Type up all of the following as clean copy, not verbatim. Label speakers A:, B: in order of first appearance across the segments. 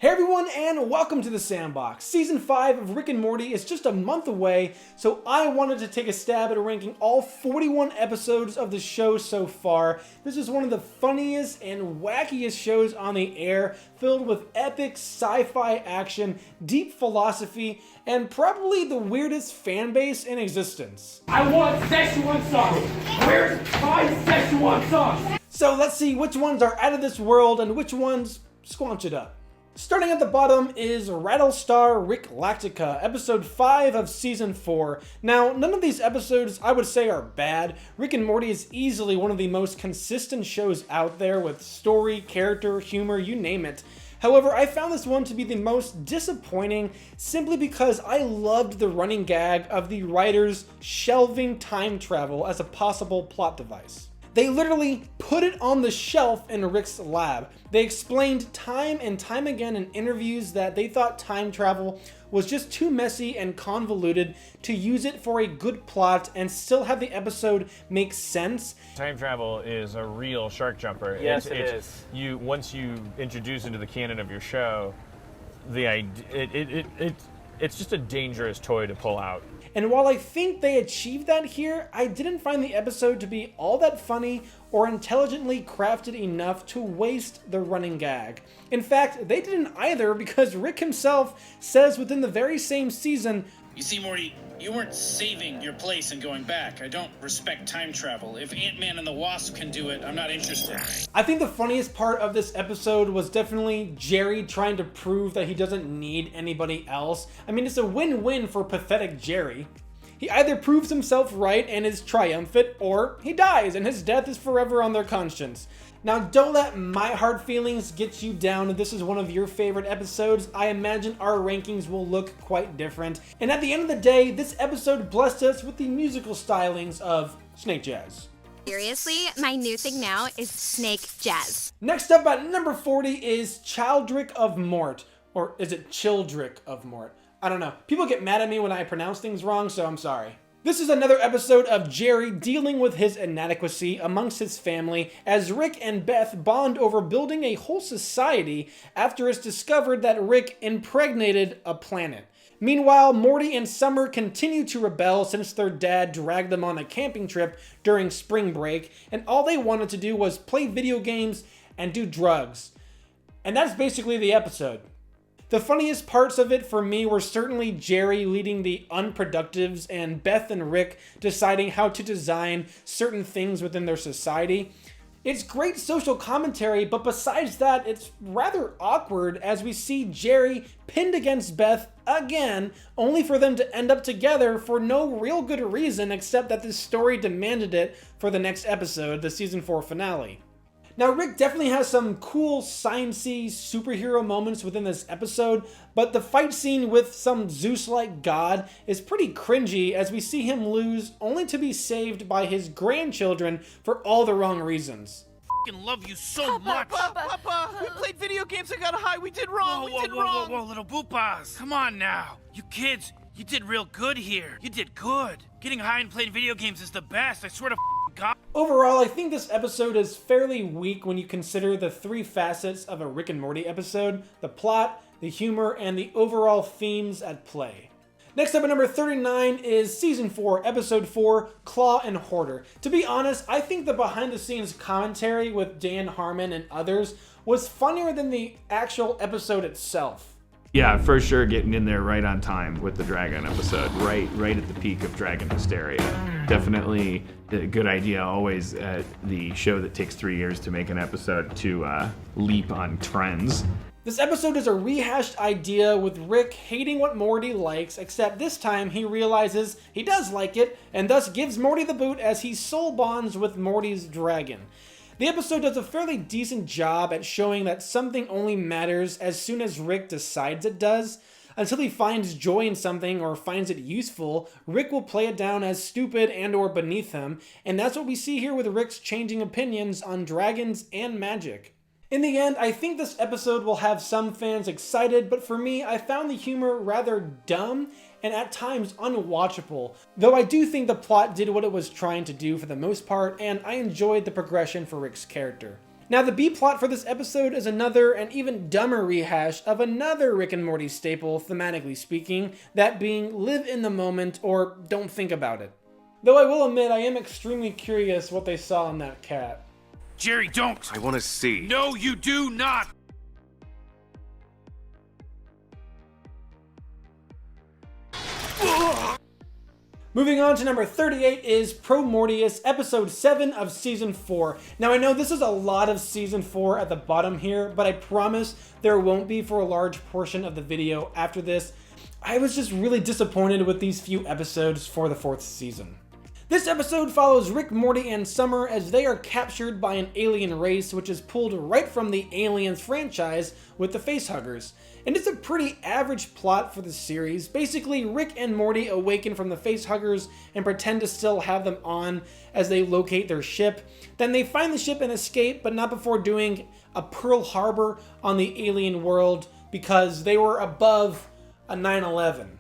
A: Hey everyone, and welcome to the Sandbox. Season 5 of Rick and Morty is just a month away, so I wanted to take a stab at ranking all 41 episodes of the show so far. This is one of the funniest and wackiest shows on the air, filled with epic sci-fi action, deep philosophy, and probably the weirdest fan base in existence.
B: I want Szechuan sauce! Where's my Szechuan sauce?
A: So let's see which ones are out of this world and which ones squanch it up. Starting at the bottom is Rattlestar Rick Lactica, episode 5 of season 4. Now, none of these episodes I would say are bad. Rick and Morty is easily one of the most consistent shows out there with story, character, humor, you name it. However, I found this one to be the most disappointing simply because I loved the running gag of the writers shelving time travel as a possible plot device. They literally put it on the shelf in Rick's lab. They explained time and time again in interviews that they thought time travel was just too messy and convoluted to use it for a good plot and still have the episode make sense.
C: Time travel is a real shark jumper.
D: Yes, it is.
C: Once you introduce into the canon of your show, it's just a dangerous toy to pull out.
A: And while I think they achieved that here, I didn't find the episode to be all that funny or intelligently crafted enough to waste the running gag. In fact, they didn't either because Rick himself says within the very same season,
E: "You see, Morty, you weren't saving your place and going back. I don't respect time travel. If Ant-Man and the Wasp can do it, I'm not interested."
A: I think the funniest part of this episode was definitely Jerry trying to prove that he doesn't need anybody else. I mean, it's a win-win for pathetic Jerry. He either proves himself right and is triumphant, or he dies and his death is forever on their conscience. Now, don't let my hard feelings get you down. If this is one of your favorite episodes, I imagine our rankings will look quite different. And at the end of the day, this episode blessed us with the musical stylings of Snake Jazz.
F: Seriously, my new thing now is Snake Jazz.
A: Next up at number 40 is Childrick of Mort. Or is it Childrick of Mort? I don't know. People get mad at me when I pronounce things wrong, so I'm sorry. This is another episode of Jerry dealing with his inadequacy amongst his family as Rick and Beth bond over building a whole society after it's discovered that Rick impregnated a planet. Meanwhile, Morty and Summer continue to rebel since their dad dragged them on a camping trip during spring break, and all they wanted to do was play video games and do drugs. And that's basically the episode. The funniest parts of it for me were certainly Jerry leading the unproductives and Beth and Rick deciding how to design certain things within their society. It's great social commentary, but besides that, it's rather awkward as we see Jerry pinned against Beth again, only for them to end up together for no real good reason except that this story demanded it for the next episode, the season 4 finale. Now, Rick definitely has some cool science-y superhero moments within this episode, but the fight scene with some Zeus-like god is pretty cringy as we see him lose only to be saved by his grandchildren for all the wrong reasons.
E: I love you so much.
D: Papa, we played video games and got high. We did wrong.
E: Whoa, little boopas. Come on now. You kids, you did real good here. You did good. Getting high and playing video games is the best. I swear to God.
A: Overall, I think this episode is fairly weak when you consider the three facets of a Rick and Morty episode: the plot, the humor, and the overall themes at play. Next up at number 39 is Season 4, Episode 4, Claw and Hoarder. To be honest, I think the behind-the-scenes commentary with Dan Harmon and others was funnier than the actual episode itself.
G: Yeah, for sure getting in there right on time with the Dragon episode, right at the peak of Dragon hysteria. Definitely a good idea always at the show that takes 3 years to make an episode to leap on trends.
A: This episode is a rehashed idea with Rick hating what Morty likes, except this time he realizes he does like it, and thus gives Morty the boot as he soul bonds with Morty's dragon. The episode does a fairly decent job at showing that something only matters as soon as Rick decides it does. Until he finds joy in something or finds it useful, Rick will play it down as stupid and or beneath him, and that's what we see here with Rick's changing opinions on dragons and magic. In the end, I think this episode will have some fans excited, but for me, I found the humor rather dumb and at times unwatchable, though I do think the plot did what it was trying to do for the most part, and I enjoyed the progression for Rick's character. Now, the B-plot for this episode is another and even dumber rehash of another Rick and Morty staple, thematically speaking, that being live in the moment or don't think about it. Though I will admit I am extremely curious what they saw in that cat.
E: Jerry, don't!
H: I want to see.
E: No, you do not!
A: Moving on to number 38 is Pro Mortius, episode 7 of season 4. Now I know this is a lot of season 4 at the bottom here, but I promise there won't be for a large portion of the video after this. I was just really disappointed with these few episodes for the 4th season. This episode follows Rick, Morty, and Summer as they are captured by an alien race which is pulled right from the Aliens franchise with the Facehuggers. And it's a pretty average plot for the series. Basically, Rick and Morty awaken from the Facehuggers and pretend to still have them on as they locate their ship. Then they find the ship and escape, but not before doing a Pearl Harbor on the alien world because they were above a 9/11.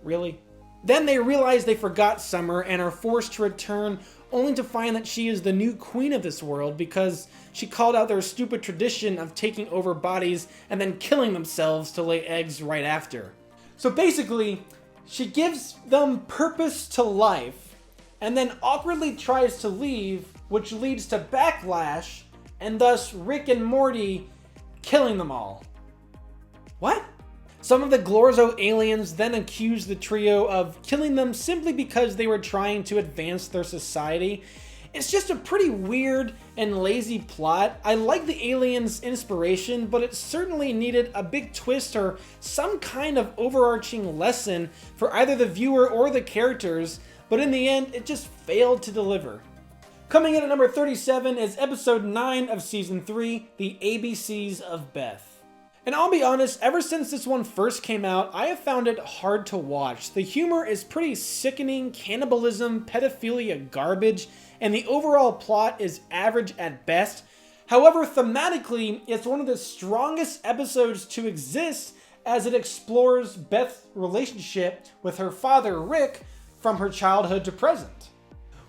A: Really? Then they realize they forgot Summer and are forced to return, only to find that she is the new queen of this world because she called out their stupid tradition of taking over bodies and then killing themselves to lay eggs right after. So basically, she gives them purpose to life and then awkwardly tries to leave, which leads to backlash and thus Rick and Morty killing them all. What? Some of the Glorzo aliens then accuse the trio of killing them simply because they were trying to advance their society. It's just a pretty weird and lazy plot. I like the aliens' inspiration, but it certainly needed a big twist or some kind of overarching lesson for either the viewer or the characters, but in the end, it just failed to deliver. Coming in at number 37 is episode 9 of season 3, The ABCs of Beth. And I'll be honest, ever since this one first came out, I have found it hard to watch. The humor is pretty sickening, cannibalism, pedophilia garbage, and the overall plot is average at best. However, thematically, it's one of the strongest episodes to exist as it explores Beth's relationship with her father, Rick, from her childhood to present.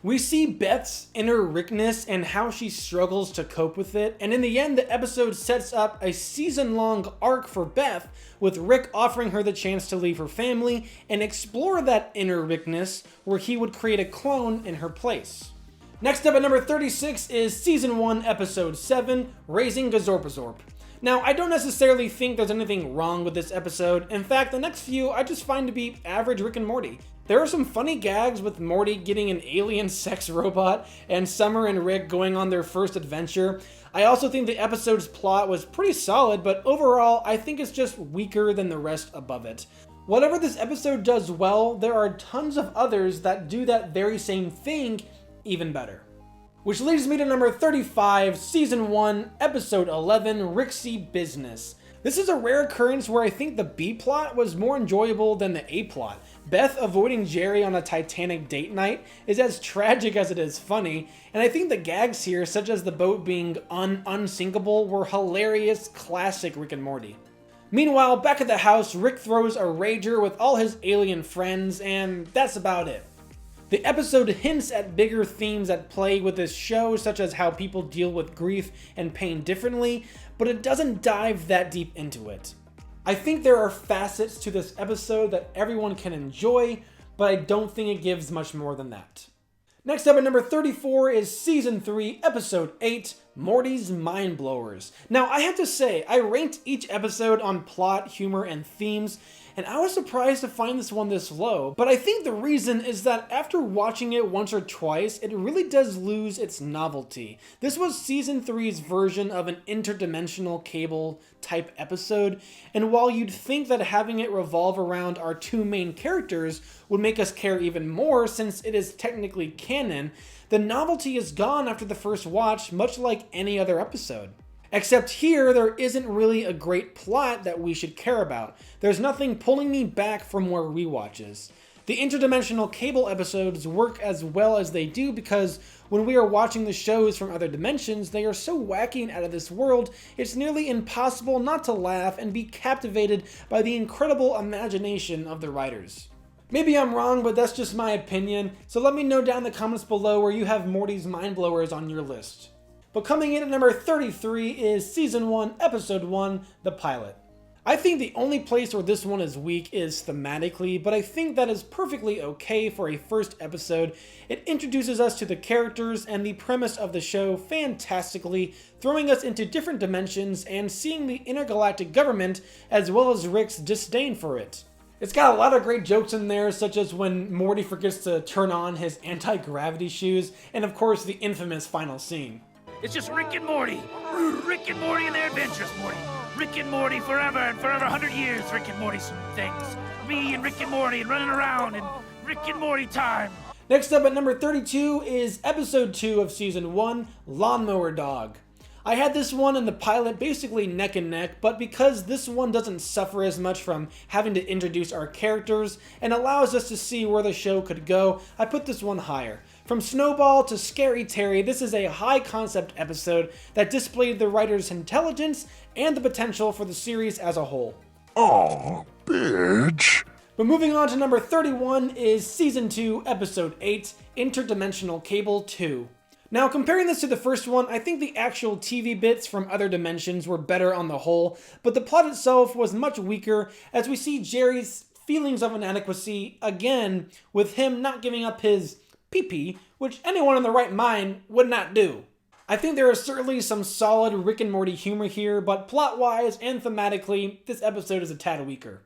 A: We see Beth's inner Rickness and how she struggles to cope with it, and in the end the episode sets up a season-long arc for Beth, with Rick offering her the chance to leave her family and explore that inner Rickness where he would create a clone in her place. Next up at number 36 is season 1 episode 7, Raising Gazorpazorp. Now, I don't necessarily think there's anything wrong with this episode. In fact, the next few I just find to be average Rick and Morty. There are some funny gags with Morty getting an alien sex robot and Summer and Rick going on their first adventure. I also think the episode's plot was pretty solid, but overall, I think it's just weaker than the rest above it. Whatever this episode does well, there are tons of others that do that very same thing even better. Which leads me to number 35, season 1, episode 11, Rixie Business. This is a rare occurrence where I think the B-plot was more enjoyable than the A-plot. Beth avoiding Jerry on a Titanic date night is as tragic as it is funny, and I think the gags here, such as the boat being unsinkable, were hilarious, classic Rick and Morty. Meanwhile, back at the house, Rick throws a rager with all his alien friends, and that's about it. The episode hints at bigger themes at play with this show, such as how people deal with grief and pain differently, but it doesn't dive that deep into it. I think there are facets to this episode that everyone can enjoy, but I don't think it gives much more than that. Next up at number 34 is season 3, episode 8, Morty's Mind Blowers. Now, I have to say, I ranked each episode on plot, humor, and themes, and I was surprised to find this one this low, but I think the reason is that after watching it once or twice, it really does lose its novelty. This was season 3's version of an interdimensional cable type episode, and while you'd think that having it revolve around our two main characters would make us care even more since it is technically canon, the novelty is gone after the first watch, much like any other episode. Except here, there isn't really a great plot that we should care about. There's nothing pulling me back from more rewatches. The interdimensional cable episodes work as well as they do because when we are watching the shows from other dimensions, they are so wacky and out of this world, it's nearly impossible not to laugh and be captivated by the incredible imagination of the writers. Maybe I'm wrong, but that's just my opinion, so let me know down in the comments below where you have Morty's Mind Blowers on your list. But coming in at number 33 is Season 1, Episode 1, The Pilot. I think the only place where this one is weak is thematically, but I think that is perfectly okay for a first episode. It introduces us to the characters and the premise of the show fantastically, throwing us into different dimensions and seeing the intergalactic government as well as Rick's disdain for it. It's got a lot of great jokes in there, such as when Morty forgets to turn on his anti-gravity shoes, and of course the infamous final scene.
E: It's just Rick and Morty. Rick and Morty and their adventures, Morty. Rick and Morty forever and forever, 100 years. Rick and Morty's things. Me and Rick and Morty and running around and Rick and Morty time.
A: Next up at number 32 is Episode 2 of Season 1, Lawnmower Dog. I had this one and the pilot basically neck and neck, but because this one doesn't suffer as much from having to introduce our characters and allows us to see where the show could go, I put this one higher. From Snowball to Scary Terry, this is a high-concept episode that displayed the writer's intelligence and the potential for the series as a whole.
H: Aw, bitch.
A: But moving on to number 31 is Season 2, Episode 8, Interdimensional Cable 2. Now, comparing this to the first one, I think the actual TV bits from other dimensions were better on the whole, but the plot itself was much weaker as we see Jerry's feelings of inadequacy again, with him not giving up his pee-pee, which anyone in the right mind would not do. I think there is certainly some solid Rick and Morty humor here, but plot-wise and thematically, this episode is a tad weaker.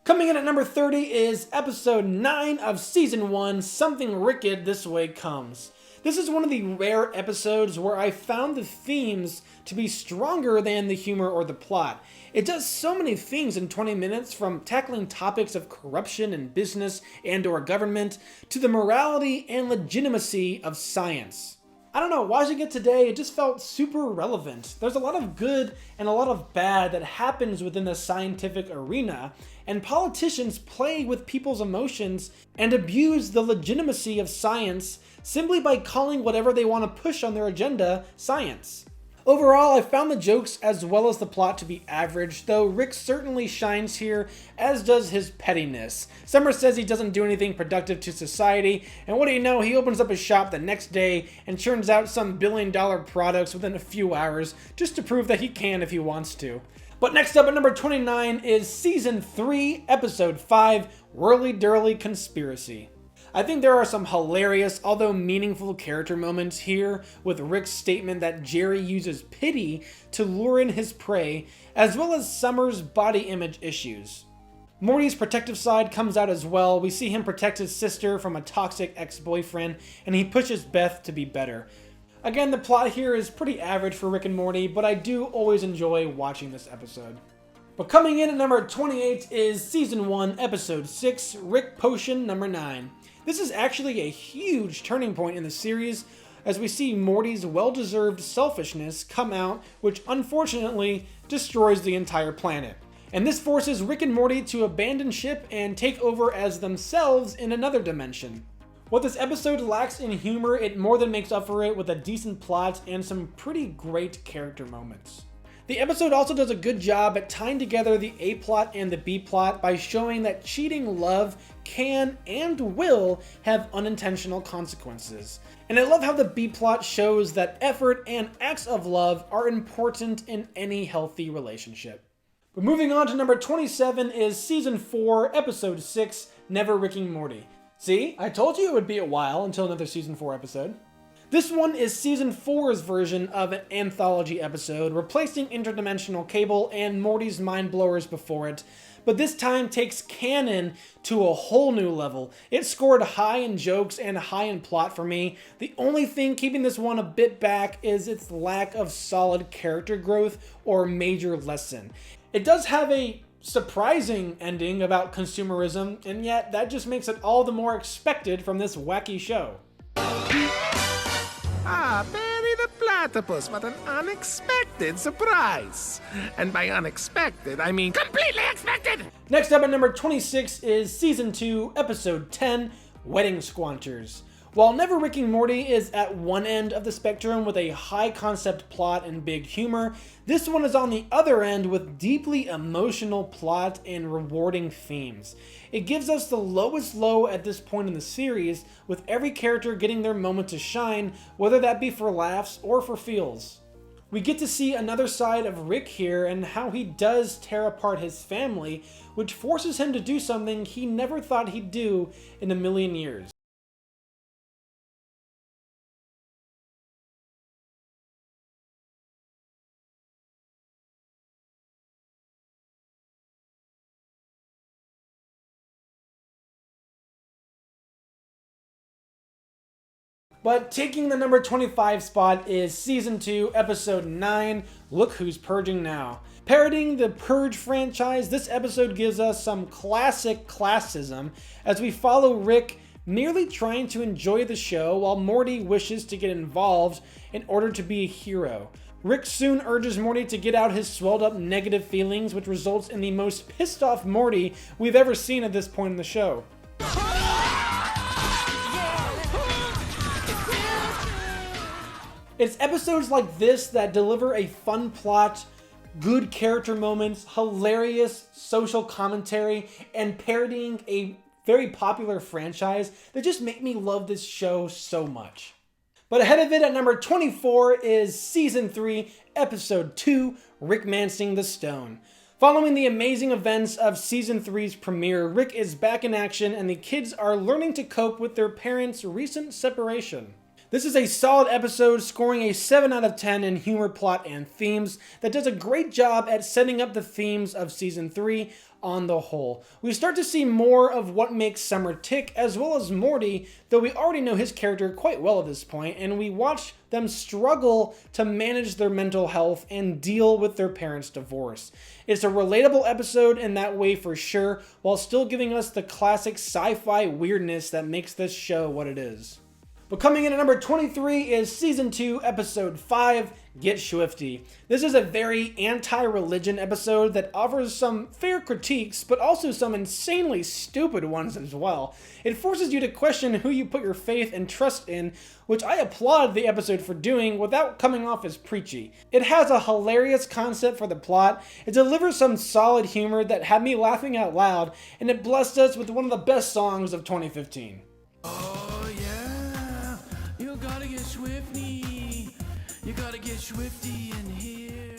A: Coming in at number 30 is Episode 9 of Season 1, Something Wicked This Way Comes. This is one of the rare episodes where I found the themes to be stronger than the humor or the plot. It does so many things in 20 minutes, from tackling topics of corruption in business and or government, to the morality and legitimacy of science. I don't know, watching it today, it just felt super relevant. There's a lot of good and a lot of bad that happens within the scientific arena, and politicians play with people's emotions and abuse the legitimacy of science simply by calling whatever they want to push on their agenda science. Overall, I found the jokes as well as the plot to be average, though Rick certainly shines here, as does his pettiness. Summer says he doesn't do anything productive to society, and what do you know, he opens up his shop the next day and churns out some billion-dollar products within a few hours, just to prove that he can if he wants to. But next up at number 29 is Season 3, Episode 5, Whirly Durly Conspiracy. I think there are some hilarious, although meaningful character moments here, with Rick's statement that Jerry uses pity to lure in his prey, as well as Summer's body image issues. Morty's protective side comes out as well. We see him protect his sister from a toxic ex-boyfriend, and he pushes Beth to be better. Again, the plot here is pretty average for Rick and Morty, but I do always enjoy watching this episode. But coming in at number 28 is Season 1, Episode 6, Rick Potion number 9. This is actually a huge turning point in the series, as we see Morty's well-deserved selfishness come out, which unfortunately destroys the entire planet. And this forces Rick and Morty to abandon ship and take over as themselves in another dimension. What this episode lacks in humor, it more than makes up for it with a decent plot and some pretty great character moments. The episode also does a good job at tying together the A-plot and the B-plot by showing that cheating love can and will have unintentional consequences. And I love how the B-plot shows that effort and acts of love are important in any healthy relationship. But moving on to number 27 is Season 4, Episode 6, Never Rick and Morty. See, I told you it would be a while until another Season 4 episode. This one is Season 4's version of an anthology episode, replacing Interdimensional Cable and Morty's Mind Blowers before it, but this time takes canon to a whole new level. It scored high in jokes and high in plot for me. The only thing keeping this one a bit back is its lack of solid character growth or major lesson. It does have a surprising ending about consumerism, and yet that just makes it all the more expected from this wacky show.
H: Ah, Barry the Platypus, what an unexpected surprise. And by unexpected, I mean completely expected!
A: Next up at number 26 is Season 2, Episode 10, Wedding Squanchers. While Never Rick and Morty is at one end of the spectrum with a high concept plot and big humor, this one is on the other end with deeply emotional plot and rewarding themes. It gives us the lowest low at this point in the series, with every character getting their moment to shine, whether that be for laughs or for feels. We get to see another side of Rick here and how he does tear apart his family, which forces him to do something he never thought he'd do in a million years. But taking the number 25 spot is Season 2, Episode 9, Look Who's Purging Now. Parodying the Purge franchise, this episode gives us some classic classism as we follow Rick merely trying to enjoy the show while Morty wishes to get involved in order to be a hero. Rick soon urges Morty to get out his swelled up negative feelings, which results in the most pissed off Morty we've ever seen at this point in the show. It's episodes like this that deliver a fun plot, good character moments, hilarious social commentary, and parodying a very popular franchise that just make me love this show so much. But ahead of it at number 24 is Season 3, Episode 2, Rick Mancing the Stone. Following the amazing events of Season 3's premiere, Rick is back in action and the kids are learning to cope with their parents' recent separation. This is a solid episode, scoring a 7 out of 10 in humor, plot, and themes that does a great job at setting up the themes of Season 3 on the whole. We start to see more of what makes Summer tick, as well as Morty, though we already know his character quite well at this point, and we watch them struggle to manage their mental health and deal with their parents' divorce. It's a relatable episode in that way for sure, while still giving us the classic sci-fi weirdness that makes this show what it is. But coming in at number 23 is Season 2, Episode 5, Get Swifty. This is a very anti-religion episode that offers some fair critiques, but also some insanely stupid ones as well. It forces you to question who you put your faith and trust in, which I applaud the episode for doing without coming off as preachy. It has a hilarious concept for the plot, it delivers some solid humor that had me laughing out loud, and it blessed us with one of the best songs of 2015.
B: You gotta get swifty in here.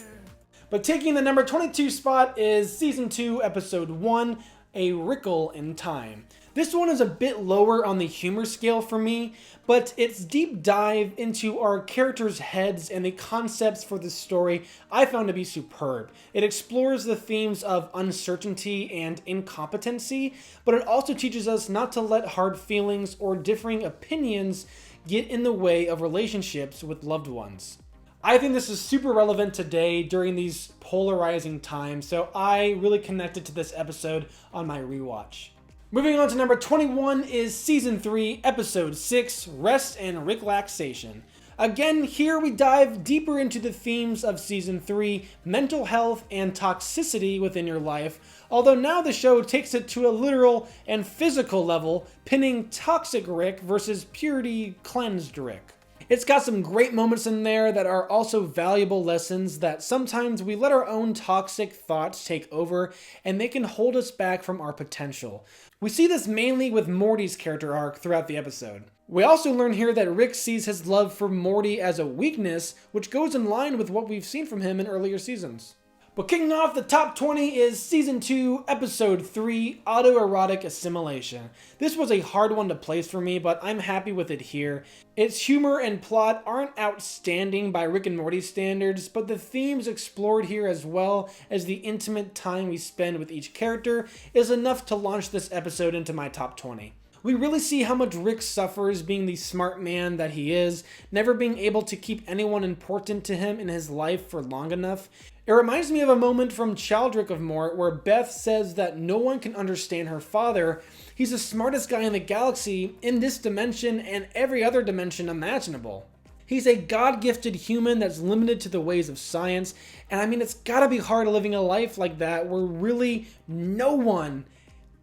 A: But taking the number 22 spot is Season 2, Episode 1, A Wrinkle in Time. This one is a bit lower on the humor scale for me, but its deep dive into our characters' heads and the concepts for the story I found to be superb. It explores the themes of uncertainty and incompetency, but it also teaches us not to let hard feelings or differing opinions get in the way of relationships with loved ones. I think this is super relevant today during these polarizing times, so I really connected to this episode on my rewatch. Moving on to number 21 is Season 3, Episode 6, Rest and Relaxation. Again, here we dive deeper into the themes of Season 3, mental health and toxicity within your life, although now the show takes it to a literal and physical level, pinning toxic Rick versus purity cleansed Rick. It's got some great moments in there that are also valuable lessons that sometimes we let our own toxic thoughts take over and they can hold us back from our potential. We see this mainly with Morty's character arc throughout the episode. We also learn here that Rick sees his love for Morty as a weakness, which goes in line with what we've seen from him in earlier seasons. But kicking off the top 20 is Season 2, Episode 3, Autoerotic Assimilation. This was a hard one to place for me, but I'm happy with it here. Its humor and plot aren't outstanding by Rick and Morty standards, but the themes explored here as well as the intimate time we spend with each character is enough to launch this episode into my top 20. We really see how much Rick suffers being the smart man that he is, never being able to keep anyone important to him in his life for long enough. It reminds me of a moment from Rick of Morty where Beth says that no one can understand her father. He's the smartest guy in the galaxy in this dimension and every other dimension imaginable. He's a God-gifted human that's limited to the ways of science, and I mean, it's gotta be hard living a life like that where really no one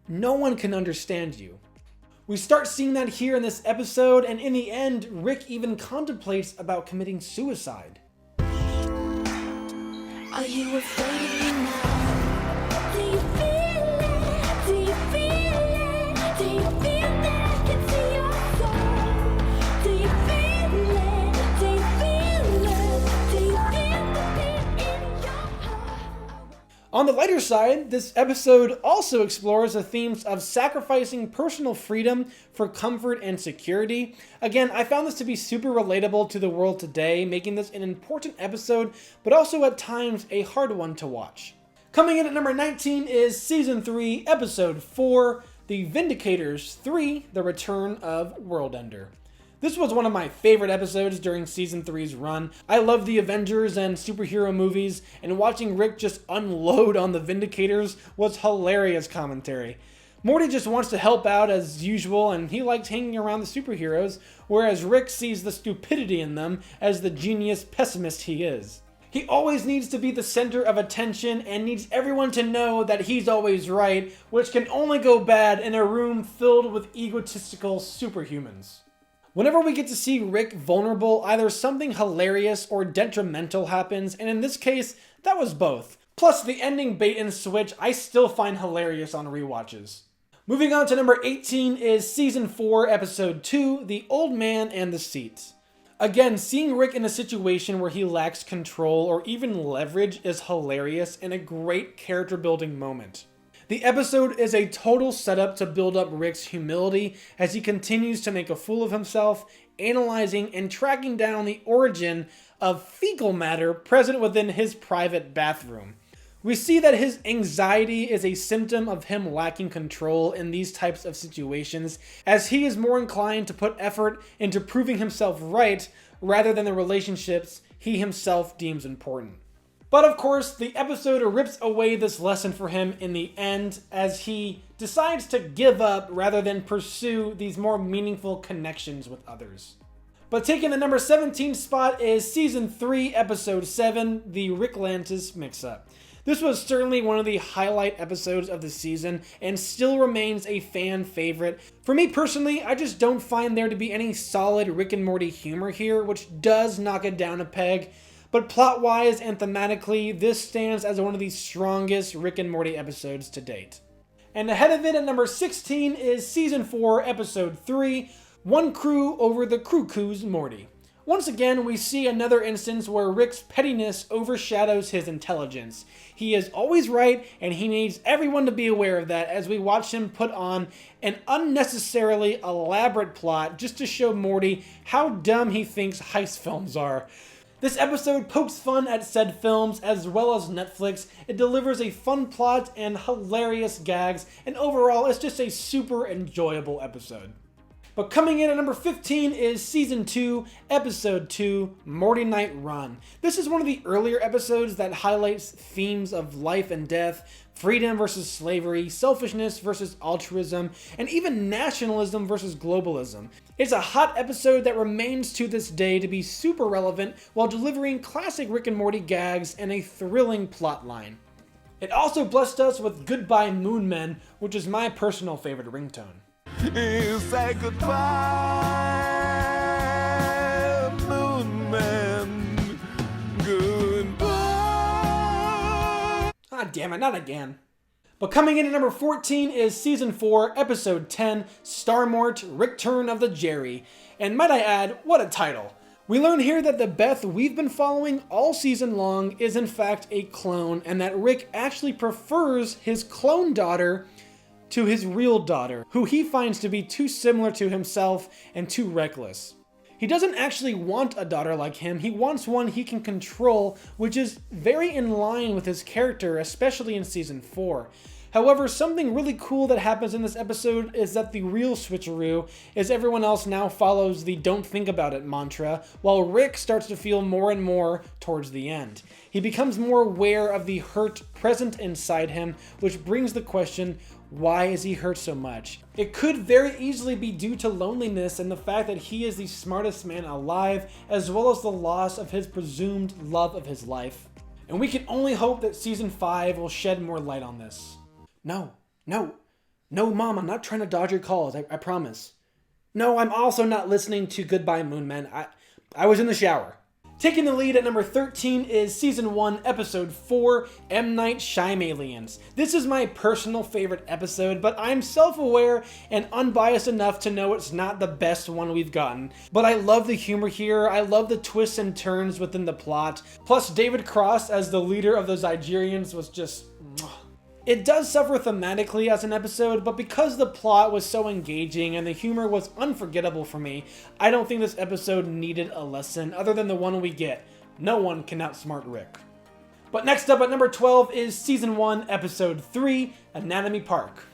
A: can understand you. We start seeing that here in this episode, and in the end, Rick even contemplates about committing suicide.
I: Are you afraid of me now? Do you feel it? Do you feel it? Do you feel that I can see your soul? Do you feel it? Do you feel it? Do you feel the beat in your heart?
A: On the lighter side, this episode also explores the themes of sacrificing personal freedom for comfort and security. Again, I found this to be super relatable to the world today, making this an important episode, but also at times a hard one to watch. Coming in at number 19 is Season 3, Episode 4, The Vindicators 3, The Return of World Ender. This was one of my favorite episodes during Season 3's run. I love the Avengers and superhero movies, and watching Rick just unload on the Vindicators was hilarious commentary. Morty just wants to help out as usual, and he likes hanging around the superheroes, whereas Rick sees the stupidity in them as the genius pessimist he is. He always needs to be the center of attention and needs everyone to know that he's always right, which can only go bad in a room filled with egotistical superhumans. Whenever we get to see Rick vulnerable, either something hilarious or detrimental happens, and in this case, that was both. Plus, the ending bait and switch I still find hilarious on rewatches. Moving on to number 18 is Season 4, Episode 2, The Old Man and the Seat. Again, seeing Rick in a situation where he lacks control or even leverage is hilarious and a great character building moment. The episode is a total setup to build up Rick's humility as he continues to make a fool of himself, analyzing and tracking down the origin of fecal matter present within his private bathroom. We see that his anxiety is a symptom of him lacking control in these types of situations, as he is more inclined to put effort into proving himself right rather than the relationships he himself deems important. But of course, the episode rips away this lesson for him in the end as he decides to give up rather than pursue these more meaningful connections with others. But taking the number 17 spot is Season 3, Episode 7, The Ricklantis Mix-Up. This was certainly one of the highlight episodes of the season and still remains a fan favorite. For me personally, I just don't find there to be any solid Rick and Morty humor here, which does knock it down a peg. But plot-wise and thematically, this stands as one of the strongest Rick and Morty episodes to date. And ahead of it at number 16 is Season 4, Episode 3, One Crew Over the Crew-Coo's Morty. Once again, we see another instance where Rick's pettiness overshadows his intelligence. He is always right, and he needs everyone to be aware of that as we watch him put on an unnecessarily elaborate plot just to show Morty how dumb he thinks heist films are. This episode pokes fun at said films as well as Netflix. It delivers a fun plot and hilarious gags, and overall it's just a super enjoyable episode. But coming in at number 15 is Season 2, Episode 2, Morty Night Run. This is one of the earlier episodes that highlights themes of life and death, freedom versus slavery, selfishness versus altruism, and even nationalism versus globalism. It's a hot episode that remains to this day to be super relevant while delivering classic Rick and Morty gags and a thrilling plotline. It also blessed us with Goodbye Moonmen, which is my personal favorite ringtone.
H: Say goodbye, Moonman. Goodbye.
A: Ah, damn it, not again. But coming in at number 14 is Season 4, Episode 10, Starmort, Return of the Jerry. And might I add, what a title. We learn here that the Beth we've been following all season long is in fact a clone, and that Rick actually prefers his clone daughter to his real daughter, who he finds to be too similar to himself and too reckless. He doesn't actually want a daughter like him, he wants one he can control, which is very in line with his character, especially in Season 4. However, something really cool that happens in this episode is that the real switcheroo is everyone else now follows the don't think about it mantra, while Rick starts to feel more and more towards the end. He becomes more aware of the hurt present inside him, which brings the question, why is he hurt so much? It could very easily be due to loneliness and the fact that he is the smartest man alive, as well as the loss of his presumed love of his life. And we can only hope that Season 5 will shed more light on this. No, No, Mom, I'm not trying to dodge your calls, I promise. No, I'm also not listening to Goodbye Moon Men. I was in the shower. Taking the lead at number 13 is Season 1, Episode 4, M. Night Shyamalians. This is my personal favorite episode, but I'm self-aware and unbiased enough to know it's not the best one we've gotten. But I love the humor here, I love the twists and turns within the plot, plus David Cross as the leader of the Zygerians was just... It does suffer thematically as an episode, but because the plot was so engaging and the humor was unforgettable for me, I don't think this episode needed a lesson other than the one we get. No one can outsmart Rick. But next up at number 12 is Season 1, Episode 3, Anatomy Park.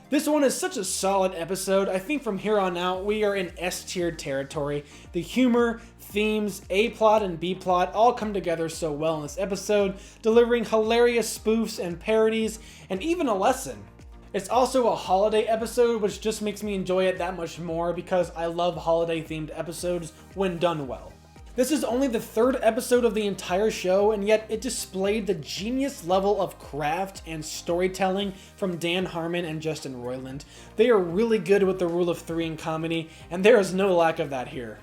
A: This one is such a solid episode. I think from here on out, we are in S-tier territory. The humor, themes, A-plot, and B-plot all come together so well in this episode, delivering hilarious spoofs and parodies, and even a lesson. It's also a holiday episode, which just makes me enjoy it that much more because I love holiday-themed episodes when done well. This is only the third episode of the entire show, and yet it displayed the genius level of craft and storytelling from Dan Harmon and Justin Roiland. They are really good with the rule of three in comedy, and there is no lack of that here.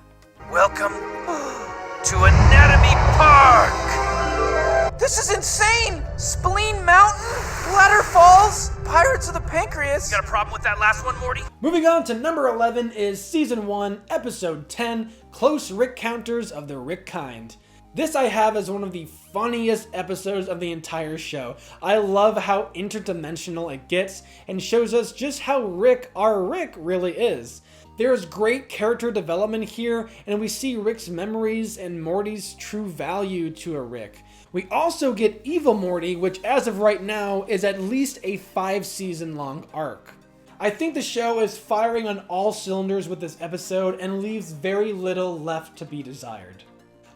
D: Welcome to Anatomy Park! This is insane! Spleen Mountain, Bladder Falls, Pirates of the Pancreas. You got a problem with that last one, Morty?
A: Moving on to number 11 is Season 1, Episode 10, Close Rick Counters of the Rick Kind. This I have as one of the funniest episodes of the entire show. I love how interdimensional it gets and shows us just how Rick, our Rick, really is. There is great character development here, and we see Rick's memories and Morty's true value to a Rick. We also get Evil Morty, which as of right now is at least a 5-season long arc. I think the show is firing on all cylinders with this episode and leaves very little left to be desired.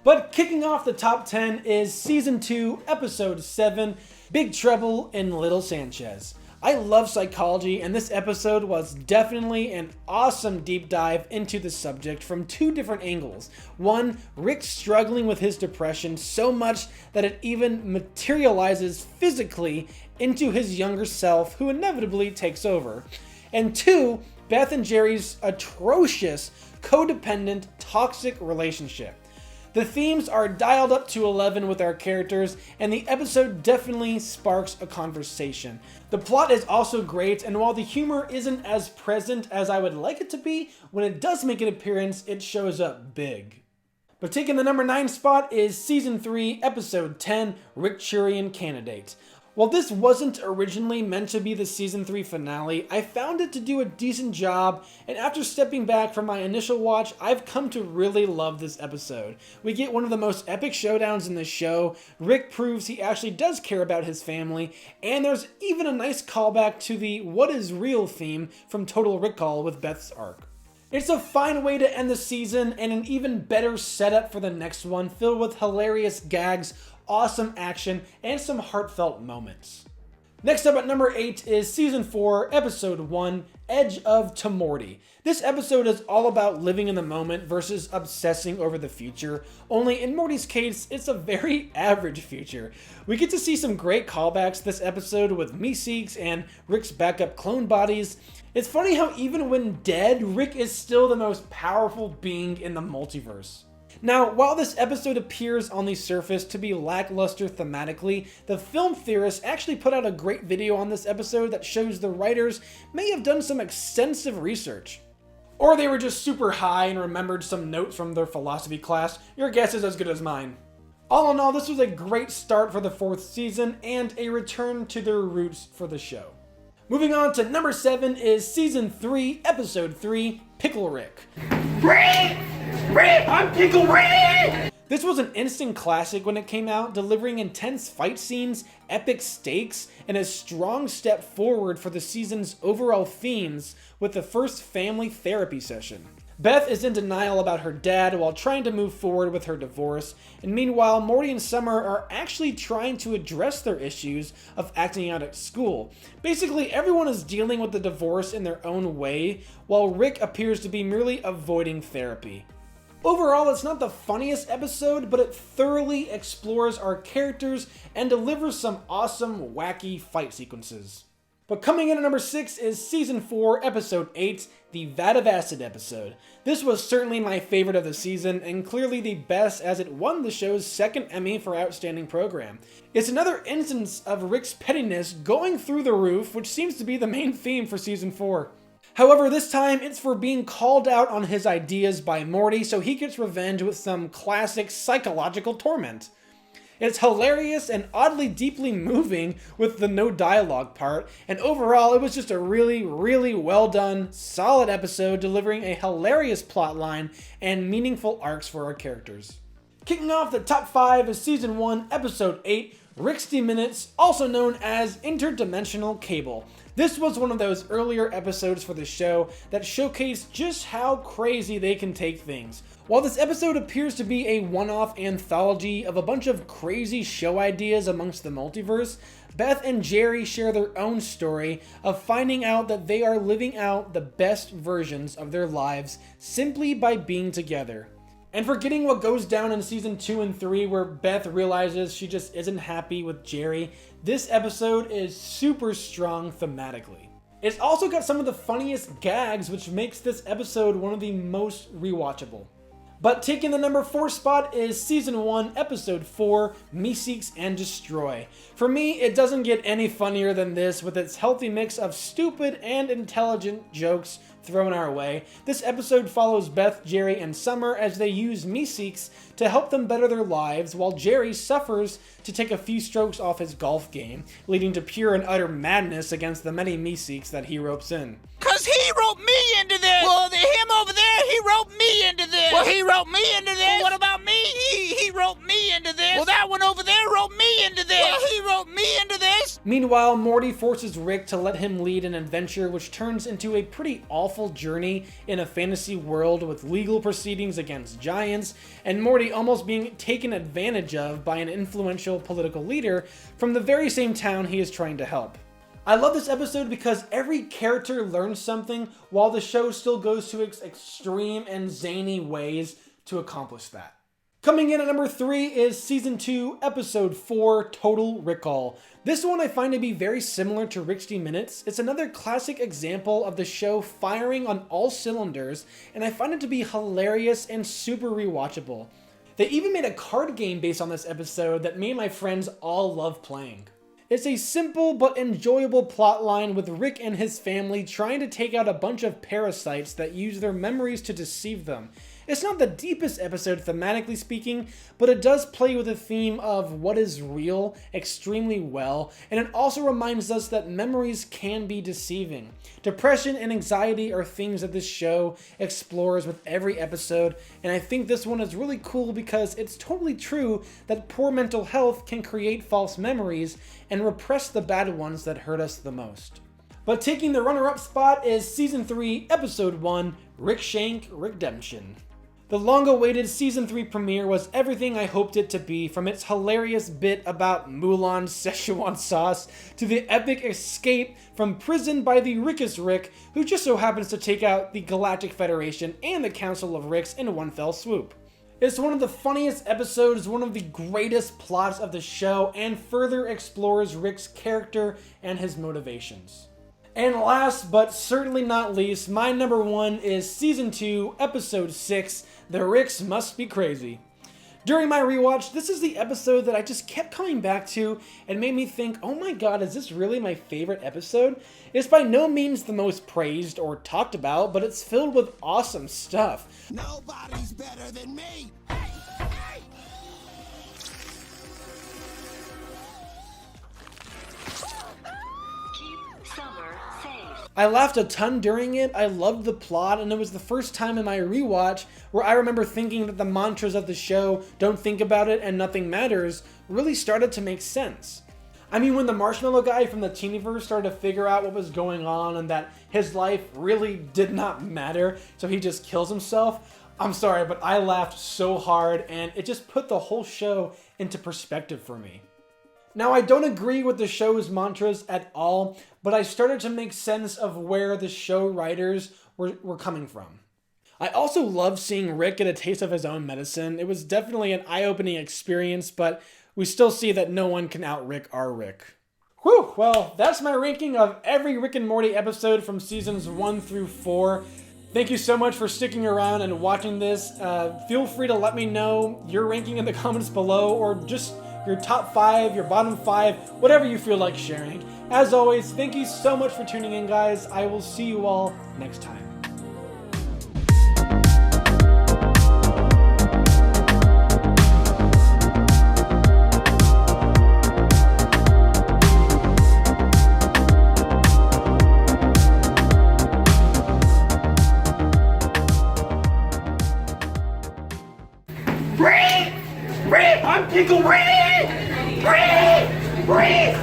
A: But kicking off the top 10 is Season 2, Episode 7, Big Trouble in Little Sanchez. I love psychology, and this episode was definitely an awesome deep dive into the subject from two different angles. One, Rick struggling with his depression so much that it even materializes physically into his younger self, who inevitably takes over. And two, Beth and Jerry's atrocious, codependent, toxic relationship. The themes are dialed up to 11 with our characters, and the episode definitely sparks a conversation. The plot is also great, and while the humor isn't as present as I would like it to be, when it does make an appearance, it shows up big. But taking the number 9 spot is Season 3, Episode 10, Rick-Churian Candidate. While this wasn't originally meant to be the Season 3 finale, I found it to do a decent job, and after stepping back from my initial watch, I've come to really love this episode. We get one of the most epic showdowns in the show, Rick proves he actually does care about his family, and there's even a nice callback to the What is Real theme from Total Recall with Beth's arc. It's a fine way to end the season, and an even better setup for the next one, filled with hilarious gags, awesome action, and some heartfelt moments. Next up at number 8 is Season 4, Episode 1, Edge of Tomorty. This episode is all about living in the moment versus obsessing over the future, only in Morty's case, it's a very average future. We get to see some great callbacks this episode with Meeseeks and Rick's backup clone bodies. It's funny how even when dead, Rick is still the most powerful being in the multiverse. Now, while this episode appears on the surface to be lackluster thematically, the film theorists actually put out a great video on this episode that shows the writers may have done some extensive research. Or they were just super high and remembered some notes from their philosophy class. Your guess is as good as mine. All in all, this was a great start for the 4th season and a return to their roots for the show. Moving on to number 7 is Season 3, Episode 3, Pickle Rick.
B: Rick! I'm Pickle Rick!
A: This was an instant classic when it came out, delivering intense fight scenes, epic stakes, and a strong step forward for the season's overall themes with the first family therapy session. Beth is in denial about her dad while trying to move forward with her divorce, and meanwhile, Morty and Summer are actually trying to address their issues of acting out at school. Basically, everyone is dealing with the divorce in their own way, while Rick appears to be merely avoiding therapy. Overall, it's not the funniest episode, but it thoroughly explores our characters and delivers some awesome, wacky fight sequences. But coming in at number 6 is Season 4, Episode 8, the Vat of Acid episode. This was certainly my favorite of the season, and clearly the best as it won the show's second Emmy for Outstanding Program. It's another instance of Rick's pettiness going through the roof, which seems to be the main theme for Season 4. However, this time it's for being called out on his ideas by Morty, so he gets revenge with some classic psychological torment. It's hilarious and oddly deeply moving with the no dialogue part, and overall it was just a really, really well done, solid episode delivering a hilarious plotline and meaningful arcs for our characters. Kicking off the top 5 is Season 1, Episode 8, Rick's Minutes, also known as Interdimensional Cable. This was one of those earlier episodes for the show that showcased just how crazy they can take things. While this episode appears to be a one-off anthology of a bunch of crazy show ideas amongst the multiverse, Beth and Jerry share their own story of finding out that they are living out the best versions of their lives simply by being together. And forgetting what goes down in Season 2 and 3 where Beth realizes she just isn't happy with Jerry, this episode is super strong thematically. It's also got some of the funniest gags, which makes this episode one of the most rewatchable. But taking the number 4 spot is Season 1, Episode 4, Meeseeks and Destroy. For me, it doesn't get any funnier than this with its healthy mix of stupid and intelligent jokes thrown our way. This episode follows Beth, Jerry, and Summer as they use Meeseeks to help them better their lives, while Jerry suffers to take a few strokes off his golf game, leading to pure and utter madness against the many Meeseeks that he ropes in.
D: Cause he roped me into this! Well, him over there, he roped me into this! Well, he roped me into this! Well, what about me? He roped me into this! Well, that one over there roped me into this! Well, he roped me into this!
A: Meanwhile, Morty forces Rick to let him lead an adventure which turns into a pretty awful journey in a fantasy world with legal proceedings against giants, and Morty almost being taken advantage of by an influential political leader from the very same town he is trying to help. I love this episode because every character learns something while the show still goes to its extreme and zany ways to accomplish that. Coming in at number 3 is Season 2, Episode 4, Total Recall. This one I find to be very similar to Rick's Minutes. It's another classic example of the show firing on all cylinders, and I find it to be hilarious and super rewatchable. They even made a card game based on this episode that me and my friends all love playing. It's a simple but enjoyable plotline with Rick and his family trying to take out a bunch of parasites that use their memories to deceive them. It's not the deepest episode thematically speaking, but it does play with the theme of what is real extremely well, and it also reminds us that memories can be deceiving. Depression and anxiety are things that this show explores with every episode, and I think this one is really cool because it's totally true that poor mental health can create false memories and repress the bad ones that hurt us the most. But taking the runner-up spot is Season 3, Episode 1, Rick Shank Redemption. The long-awaited Season 3 premiere was everything I hoped it to be, from its hilarious bit about Mulan's Szechuan sauce to the epic escape from prison by the Rickest Rick, who just so happens to take out the Galactic Federation and the Council of Ricks in one fell swoop. It's one of the funniest episodes, one of the greatest plots of the show, and further explores Rick's character and his motivations. And last, but certainly not least, my number 1 is Season 2, Episode 6, The Ricks Must Be Crazy. During my rewatch, this is the episode that I just kept coming back to and made me think, oh my god, is this really my favorite episode? It's by no means the most praised or talked about, but it's filled with awesome stuff.
H: Nobody's better than me!
A: I laughed a ton during it, I loved the plot, and it was the first time in my rewatch where I remember thinking that the mantras of the show, don't think about it and nothing matters, really started to make sense. I mean, when the marshmallow guy from the Teenyverse started to figure out what was going on and that his life really did not matter, so he just kills himself, I'm sorry, but I laughed so hard and it just put the whole show into perspective for me. Now, I don't agree with the show's mantras at all, but I started to make sense of where the show writers were coming from. I also love seeing Rick get a taste of his own medicine. It was definitely an eye-opening experience, but we still see that no one can out-Rick our Rick. Whew, well, that's my ranking of every Rick and Morty episode from seasons 1 through 4. Thank you so much for sticking around and watching this. Feel free to let me know your ranking in the comments below, or just your top 5, your bottom 5, whatever you feel like sharing. As always, thank you so much for tuning in, guys. I will see you all next time.
B: Rick! I'm Pickle Rick! Rick!